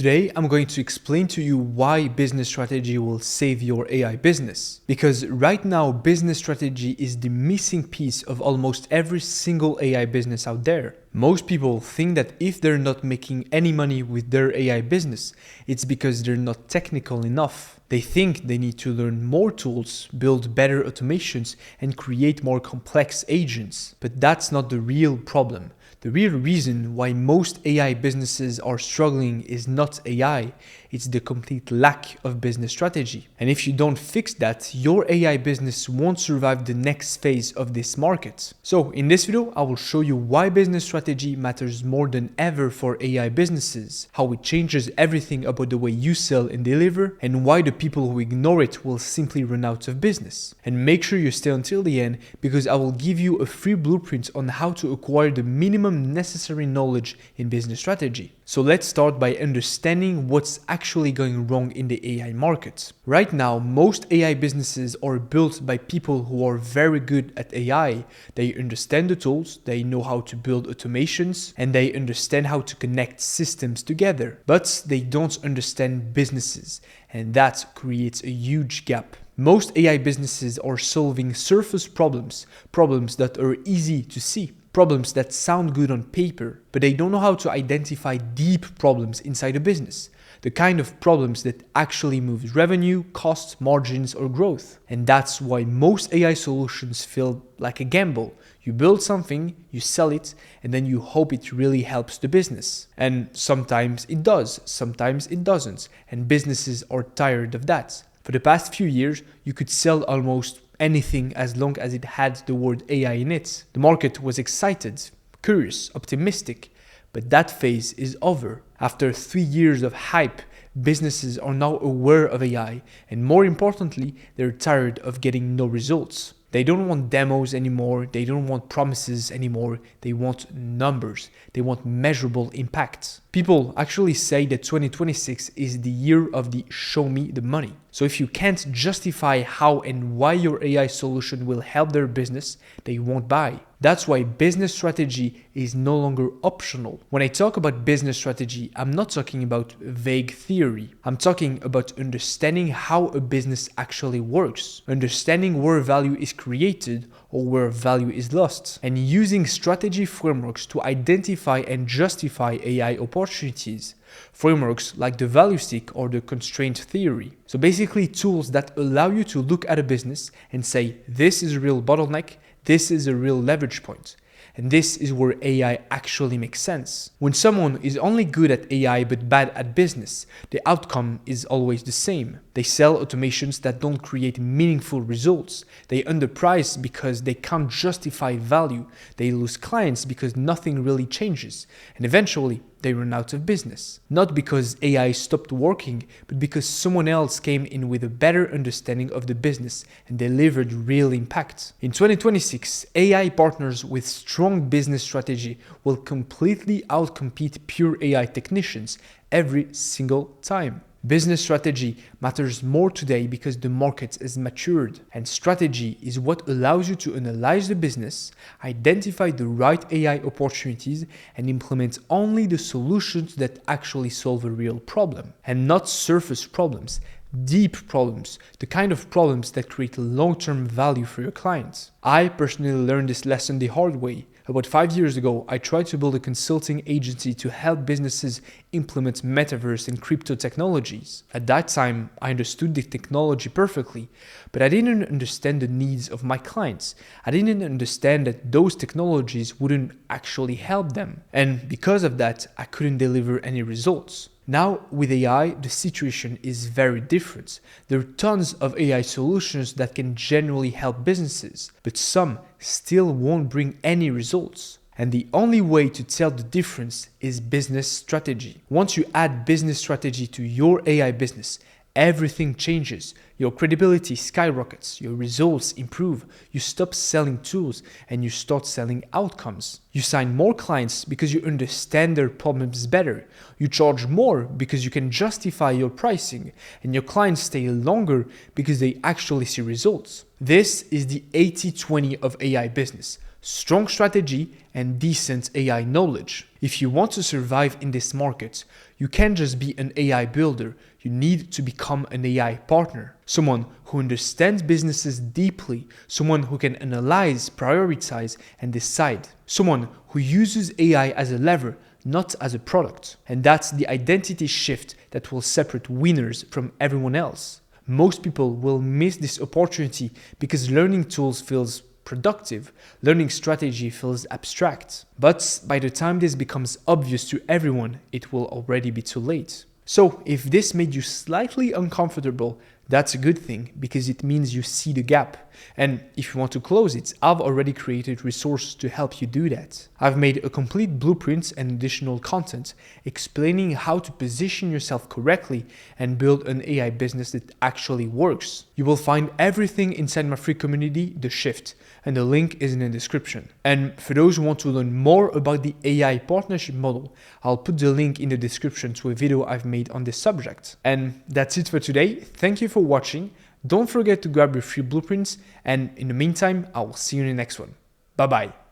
Today, I'm going to explain to you why business strategy will save your AI business. Because right now, business strategy is the missing piece of almost every single AI business out there. Most people think that if they're not making any money with their AI business, it's because they're not technical enough. They think they need to learn more tools, build better automations, and create more complex agents. But that's not the real problem. The real reason why most AI businesses are struggling is not AI, it's the complete lack of business strategy. And if you don't fix that, your AI business won't survive the next phase of this market. So in this video, I will show you why business strategy matters more than ever for AI businesses, how it changes everything about the way you sell and deliver, and why the people who ignore it will simply run out of business. And make sure you stay until the end because I will give you a free blueprint on how to acquire the minimum necessary knowledge in business strategy. So let's start by understanding what's actually going wrong in the AI market. Right now, most AI businesses are built by people who are very good at AI. They understand the tools, they know how to build automations, and they understand how to connect systems together. But they don't understand businesses, and that creates a huge gap. Most AI businesses are solving surface problems, problems that are easy to see, problems that sound good on paper, but they don't know how to identify deep problems inside a business, the kind of problems that actually moves revenue, costs, margins, or growth. And that's why most AI solutions feel like a gamble. You build something, you sell it, and then you hope it really helps the business. And sometimes it does, sometimes it doesn't, and businesses are tired of that. For the past few years, you could sell almost anything as long as it had the word AI in it. The market was excited, curious, optimistic, but that phase is over. After 3 years of hype, businesses are now aware of AI, and more importantly, they're tired of getting no results. They don't want demos anymore, they don't want promises anymore, they want numbers, they want measurable impacts. People actually say that 2026 is the year of the show me the money. So if you can't justify how and why your AI solution will help their business, they won't buy. That's why business strategy is no longer optional. When I talk about business strategy, I'm not talking about vague theory. I'm talking about understanding how a business actually works, understanding where value is created or where value is lost, and using strategy frameworks to identify and justify AI opportunities. Frameworks like the value stick or the constraint theory. So basically tools that allow you to look at a business and say, this is a real bottleneck, this is a real leverage point. And this is where AI actually makes sense. When someone is only good at AI but bad at business, the outcome is always the same. They sell automations that don't create meaningful results. They underprice because they can't justify value. They lose clients because nothing really changes. And eventually, they run out of business. Not because AI stopped working, but because someone else came in with a better understanding of the business and delivered real impact. In 2026, AI partners with strong business strategy will completely outcompete pure AI technicians every single time. Business strategy matters more today because the market is matured, and strategy is what allows you to analyze the business, identify the right AI opportunities, and implement only the solutions that actually solve a real problem, and not surface problems. Deep problems, the kind of problems that create long-term value for your clients. I personally learned this lesson the hard way. About 5 years ago, I tried to build a consulting agency to help businesses implement metaverse and crypto technologies. At that time, I understood the technology perfectly, but I didn't understand the needs of my clients. I didn't understand that those technologies wouldn't actually help them. And because of that, I couldn't deliver any results. Now, with AI, the situation is very different. There are tons of AI solutions that can generally help businesses, but some still won't bring any results. And the only way to tell the difference is business strategy. Once you add business strategy to your AI business, everything changes. Your credibility skyrockets, your results improve, you stop selling tools and you start selling outcomes. You sign more clients because you understand their problems better. You charge more because you can justify your pricing, and your clients stay longer because they actually see results. This is the 80-20 of AI business. strong strategy, and decent AI knowledge. If you want to survive in this market, you can't just be an AI builder, you need to become an AI partner. Someone who understands businesses deeply, someone who can analyze, prioritize, and decide. Someone who uses AI as a lever, not as a product. And that's the identity shift that will separate winners from everyone else. Most people will miss this opportunity because learning tools feels productive, learning strategy feels abstract. But by the time this becomes obvious to everyone, it will already be too late. So if this made you slightly uncomfortable, that's a good thing because it means you see the gap. And if you want to close it, I've already created resources to help you do that. I've made a complete blueprint and additional content explaining how to position yourself correctly and build an AI business that actually works. You will find everything inside my free community, The Shift, and the link is in the description. And for those who want to learn more about the AI partnership model, I'll put the link in the description to a video I've made on this subject. And that's it for today. Thank you for watching. Don't forget to grab your free blueprints, and in the meantime, I will see you in the next one. Bye bye.